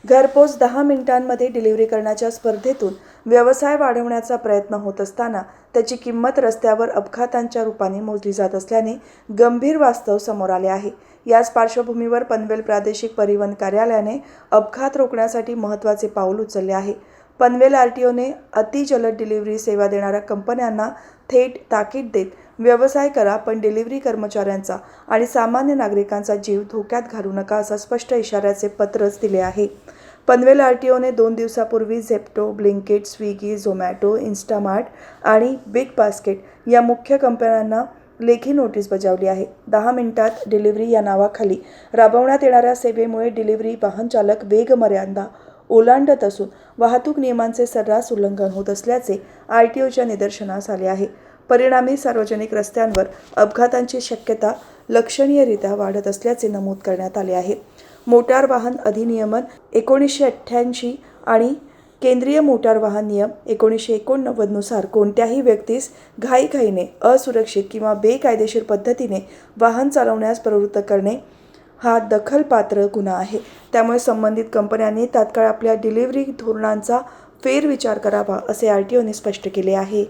घरपोच 10 मिनिटांमध्ये डिलिव्हरी करण्याच्या स्पर्धेतून व्यवसाय वाढवण्याचा प्रयत्न होत असताना त्याची किंमत रस्त्यावर अपघातांच्या रूपाने मोजली जात असल्याने गंभीर वास्तव समोर आले आहे। याच पार्श्वभूमीवर पनवेल प्रादेशिक परिवहन कार्यालयाने अपघात रोखण्यासाठी महत्त्वाचे पाऊल उचलले आहे। पनवेल आरटीओने अतिजलद डिलिव्हरी सेवा देणाऱ्या कंपन्यांना थेट ताकीद देत व्यवसाय करा, पण डिलिव्हरी कर्मचाऱ्यांचा आणि सामान्य नागरिकांचा जीव धोक्यात घालू नका असा स्पष्ट इशाऱ्याचे पत्रच दिले आहे। पनवेल आरटीओने 2 दिवसापूर्वी झेप्टो, ब्लिंकिट, स्विगी, झोमॅटो, इन्स्टामार्ट आणि बिग बास्केट या मुख्य कंपन्यांना लेखी नोटीस बजावली आहे। 10 मिनिटात डिलिव्हरी या नावाखाली राबवण्यात येणाऱ्या सेवेमुळे डिलिव्हरी वाहन चालक वेग मर्यादा ओलांडत असून वाहतूक नियमांचे सर्रास उल्लंघन होत असल्याचे आरटीओच्या निदर्शनास आले आहे। परिणामी सार्वजनिक रस्त्यांवर अपघातांची शक्यता लक्षणीयरित्या वाढत असल्याचे नमूद करण्यात आले आहे। मोटार वाहन अधिनियम 1988 आणि केंद्रीय मोटार वाहन नियम 1989 नुसार कोणत्याही व्यक्तीस घाईघाईने, असुरक्षित किंवा बेकायदेशीर पद्धतीने वाहन चालवण्यास प्रवृत्त करणे हा दखलपात्र गुन्हा आहे। त्यामुळे संबंधित कंपन्यांनी तात्काळ आपल्या डिलिव्हरी धोरणांचा फेरविचार करावा असे आरटीओने स्पष्ट केले आहे।